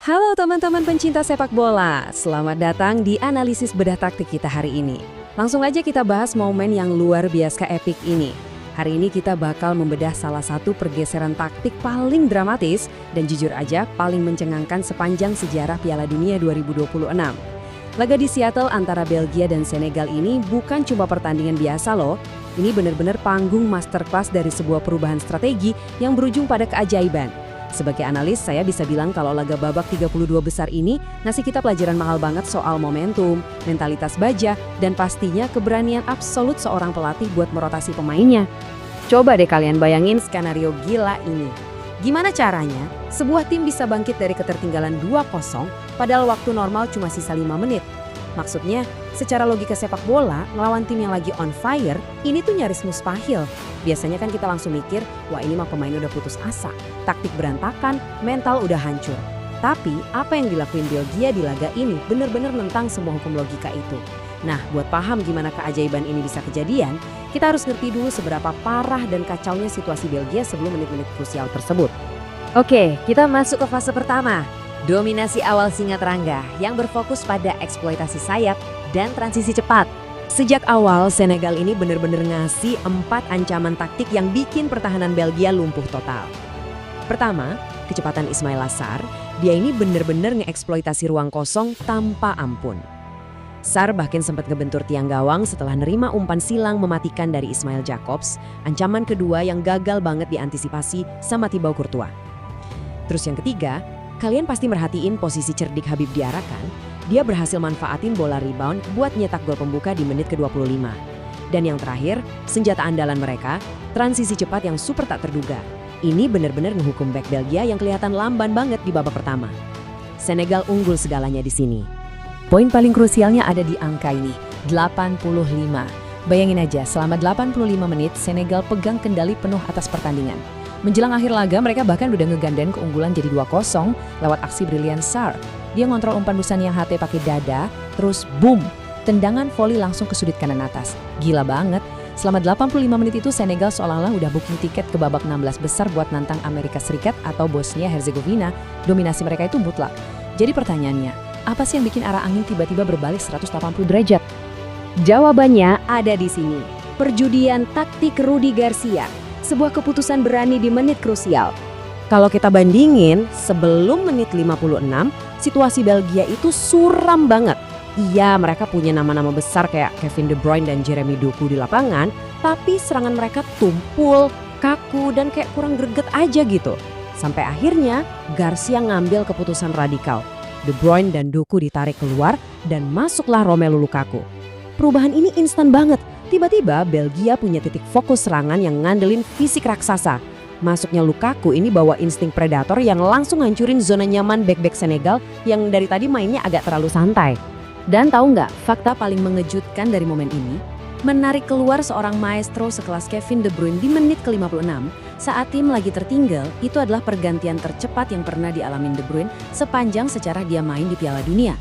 Halo teman-teman pencinta sepak bola, selamat datang di analisis bedah taktik kita hari ini. Langsung aja kita bahas momen yang luar biasa epik ini. Hari ini kita bakal membedah salah satu pergeseran taktik paling dramatis dan jujur aja paling mencengangkan sepanjang sejarah Piala Dunia 2026. Laga di Seattle antara Belgia dan Senegal ini bukan cuma pertandingan biasa loh. Ini benar-benar panggung masterclass dari sebuah perubahan strategi yang berujung pada keajaiban. Sebagai analis, saya bisa bilang kalau laga babak 32 besar ini ngasih kita pelajaran mahal banget soal momentum, mentalitas baja, dan pastinya keberanian absolut seorang pelatih buat merotasi pemainnya. Coba deh kalian bayangin skenario gila ini. Gimana caranya sebuah tim bisa bangkit dari ketertinggalan 2-0 padahal waktu normal cuma sisa 5 menit? Maksudnya, secara logika sepak bola, ngelawan tim yang lagi on fire, ini tuh nyaris mustahil. Biasanya kan kita langsung mikir, wah ini mah pemain udah putus asa, taktik berantakan, mental udah hancur. Tapi, apa yang dilakuin Belgia di laga ini benar-benar nentang semua hukum logika itu. Nah, buat paham gimana keajaiban ini bisa kejadian, kita harus ngerti dulu seberapa parah dan kacaunya situasi Belgia sebelum menit-menit krusial tersebut. Oke, kita masuk ke fase pertama. Dominasi awal Singa Terangga yang berfokus pada eksploitasi sayap dan transisi cepat. Sejak awal, Senegal ini benar-benar ngasih 4 ancaman taktik yang bikin pertahanan Belgia lumpuh total. Pertama, kecepatan Ismail Sarr, dia ini benar-benar ngeeksploitasi ruang kosong tanpa ampun. Sarr bahkan sempat ngebentur tiang gawang setelah nerima umpan silang mematikan dari Ismail Jakobs, ancaman kedua yang gagal banget diantisipasi sama Thibaut Courtois. Terus yang ketiga, kalian pasti merhatiin posisi cerdik Habib Diarra kan? Dia berhasil manfaatin bola rebound buat nyetak gol pembuka di menit ke-25. Dan yang terakhir, senjata andalan mereka, transisi cepat yang super tak terduga. Ini benar-benar ngehukum back Belgia yang kelihatan lamban banget di babak pertama. Senegal unggul segalanya di sini. Poin paling krusialnya ada di angka ini, 85. Bayangin aja, selama 85 menit Senegal pegang kendali penuh atas pertandingan. Menjelang akhir laga, mereka bahkan udah ngegandain keunggulan jadi 2-0 lewat aksi brilian Sarr. Dia ngontrol umpan busan yang HT pakai dada, terus boom, tendangan voli langsung ke sudut kanan atas. Gila banget. Selama 85 menit itu Senegal seolah-olah udah booking tiket ke babak 16 besar buat nantang Amerika Serikat atau Bosnia-Herzegovina. Dominasi mereka itu mutlak. Jadi pertanyaannya, apa sih yang bikin arah angin tiba-tiba berbalik 180 derajat? Jawabannya ada di sini. Perjudian taktik Rudi Garcia. Sebuah keputusan berani di menit krusial. Kalau kita bandingin, sebelum menit 56, situasi Belgia itu suram banget. Iya, mereka punya nama-nama besar kayak Kevin De Bruyne dan Jeremy Doku di lapangan, tapi serangan mereka tumpul, kaku, dan kayak kurang greget aja gitu. Sampai akhirnya, Garcia ngambil keputusan radikal. De Bruyne dan Doku ditarik keluar, dan masuklah Romelu Lukaku. Perubahan ini instan banget. Tiba-tiba Belgia punya titik fokus serangan yang ngandelin fisik raksasa. Masuknya Lukaku ini bawa insting predator yang langsung hancurin zona nyaman bek-bek Senegal yang dari tadi mainnya agak terlalu santai. Dan tahu nggak, fakta paling mengejutkan dari momen ini? Menarik keluar seorang maestro sekelas Kevin De Bruyne di menit ke-56 saat tim lagi tertinggal, itu adalah pergantian tercepat yang pernah dialamin De Bruyne sepanjang sejarah dia main di Piala Dunia.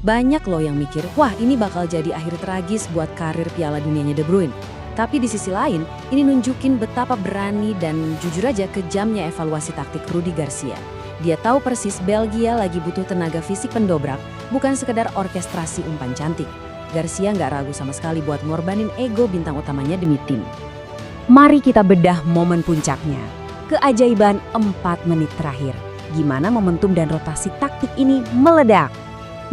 Banyak loh yang mikir, wah ini bakal jadi akhir tragis buat karir Piala Dunianya De Bruyne. Tapi di sisi lain, ini nunjukin betapa berani dan jujur aja kejamnya evaluasi taktik Rudi Garcia. Dia tahu persis Belgia lagi butuh tenaga fisik pendobrak, bukan sekedar orkestrasi umpan cantik. Garcia nggak ragu sama sekali buat ngorbanin ego bintang utamanya demi tim. Mari kita bedah momen puncaknya. Keajaiban 4 menit terakhir. Gimana momentum dan rotasi taktik ini meledak?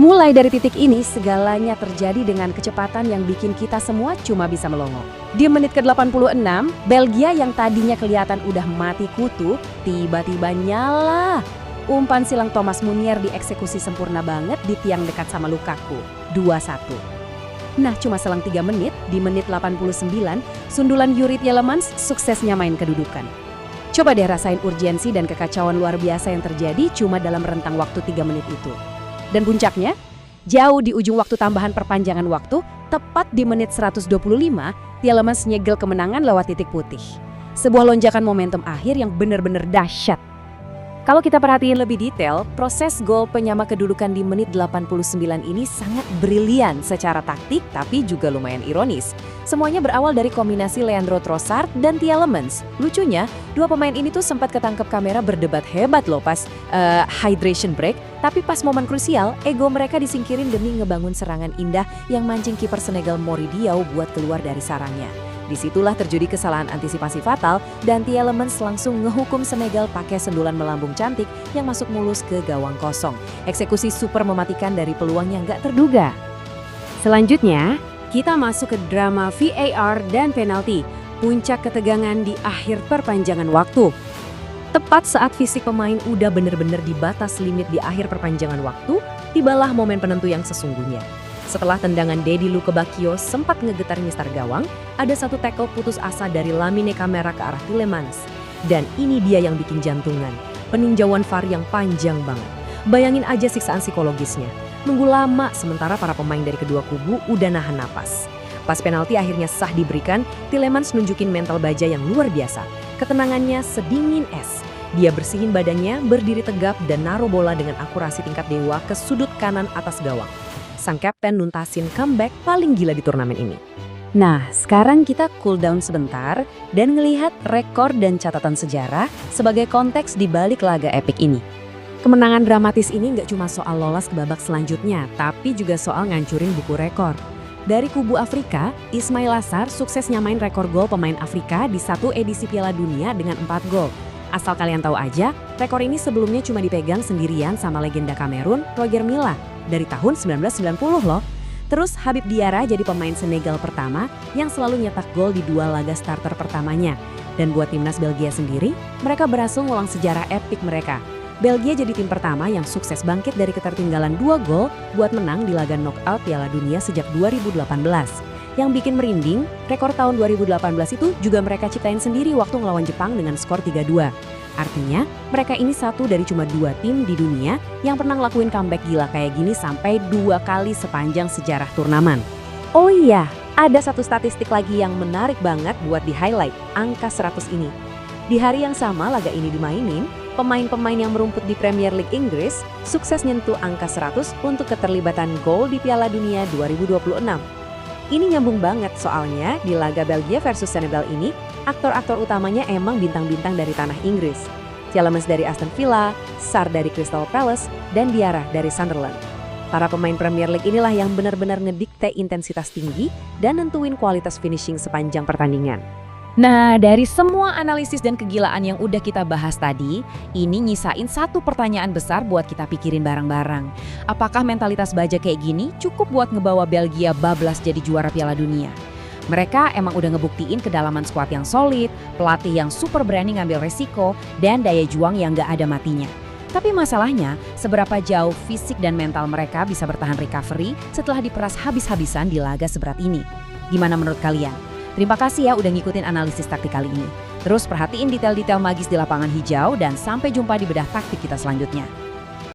Mulai dari titik ini, segalanya terjadi dengan kecepatan yang bikin kita semua cuma bisa melongo. Di menit ke-86, Belgia yang tadinya kelihatan udah mati kutu, tiba-tiba nyala. Umpan silang Thomas Meunier dieksekusi sempurna banget di tiang dekat sama Lukaku, 2-1. Nah, cuma selang 3 menit, di menit 89, sundulan Yuri Tielemans sukses nyamain kedudukan. Coba deh rasain urgensi dan kekacauan luar biasa yang terjadi cuma dalam rentang waktu 3 menit itu. Dan puncaknya, jauh di ujung waktu tambahan perpanjangan waktu, tepat di menit 125, Tielemans nyegel kemenangan lewat titik putih. Sebuah lonjakan momentum akhir yang benar-benar dahsyat. Kalau kita perhatiin lebih detail, proses gol penyama kedudukan di menit 89 ini sangat brilian secara taktik tapi juga lumayan ironis. Semuanya berawal dari kombinasi Leandro Trossard dan Tielemans. Lucunya, dua pemain ini tuh sempat ketangkep kamera berdebat hebat loh pas hydration break, tapi pas momen krusial, ego mereka disingkirin demi ngebangun serangan indah yang mancing kiper Senegal Mory Diaw buat keluar dari sarangnya. Disitulah terjadi kesalahan antisipasi fatal dan Tielemans langsung ngehukum Senegal pakai sendulan melambung cantik yang masuk mulus ke gawang kosong. Eksekusi super mematikan dari peluang yang gak terduga. Selanjutnya, kita masuk ke drama VAR dan penalti, puncak ketegangan di akhir perpanjangan waktu. Tepat saat fisik pemain udah bener-bener di batas limit di akhir perpanjangan waktu, tibalah momen penentu yang sesungguhnya. Setelah tendangan Dedi Lukebakio sempat ngegetar mistar gawang, ada satu tackle putus asa dari Lamine Camara ke arah Tielemans. Dan ini dia yang bikin jantungan, peninjauan VAR yang panjang banget. Bayangin aja siksaan psikologisnya, nunggu lama sementara para pemain dari kedua kubu udah nahan napas. Pas penalti akhirnya sah diberikan, Tielemans nunjukin mental baja yang luar biasa. Ketenangannya sedingin es. Dia bersihin badannya, berdiri tegap dan naruh bola dengan akurasi tingkat dewa ke sudut kanan atas gawang. Sang kapten nuntasin comeback paling gila di turnamen ini. Nah, sekarang kita cool down sebentar dan ngelihat rekor dan catatan sejarah sebagai konteks di balik laga epik ini. Kemenangan dramatis ini nggak cuma soal lolos ke babak selanjutnya, tapi juga soal ngancurin buku rekor. Dari kubu Afrika, Ismail Assar sukses nyamain rekor gol pemain Afrika di satu edisi Piala Dunia dengan 4 gol. Asal kalian tahu aja, rekor ini sebelumnya cuma dipegang sendirian sama legenda Kamerun, Roger Milla, dari tahun 1990 loh. Terus Habib Diarra jadi pemain Senegal pertama yang selalu nyetak gol di 2 laga starter pertamanya. Dan buat timnas Belgia sendiri, mereka berhasil ngulang sejarah epik mereka. Belgia jadi tim pertama yang sukses bangkit dari ketertinggalan 2 gol buat menang di laga knockout Piala Dunia sejak 2018. Yang bikin merinding, rekor tahun 2018 itu juga mereka ciptain sendiri waktu ngelawan Jepang dengan skor 3-2. Artinya, mereka ini satu dari cuma 2 tim di dunia yang pernah ngelakuin comeback gila kayak gini sampai 2 kali sepanjang sejarah turnamen. Oh iya, ada satu statistik lagi yang menarik banget buat di-highlight, angka 100 ini. Di hari yang sama laga ini dimainin, pemain-pemain yang merumput di Premier League Inggris sukses nyentuh angka 100 untuk keterlibatan gol di Piala Dunia 2026. Ini nyambung banget soalnya di laga Belgia versus Senegal ini, aktor-aktor utamanya emang bintang-bintang dari tanah Inggris. Tielemans dari Aston Villa, Sarr dari Crystal Palace, dan Diarra dari Sunderland. Para pemain Premier League inilah yang benar-benar ngedikte intensitas tinggi dan nentuin kualitas finishing sepanjang pertandingan. Nah, dari semua analisis dan kegilaan yang udah kita bahas tadi, ini nyisain satu pertanyaan besar buat kita pikirin bareng-bareng. Apakah mentalitas baja kayak gini cukup buat ngebawa Belgia bablas jadi juara Piala Dunia? Mereka emang udah ngebuktiin kedalaman skuad yang solid, pelatih yang super berani ngambil resiko, dan daya juang yang gak ada matinya. Tapi masalahnya, seberapa jauh fisik dan mental mereka bisa bertahan recovery setelah diperas habis-habisan di laga seberat ini? Gimana menurut kalian? Terima kasih ya udah ngikutin analisis taktik kali ini. Terus perhatiin detail-detail magis di lapangan hijau dan sampai jumpa di bedah taktik kita selanjutnya.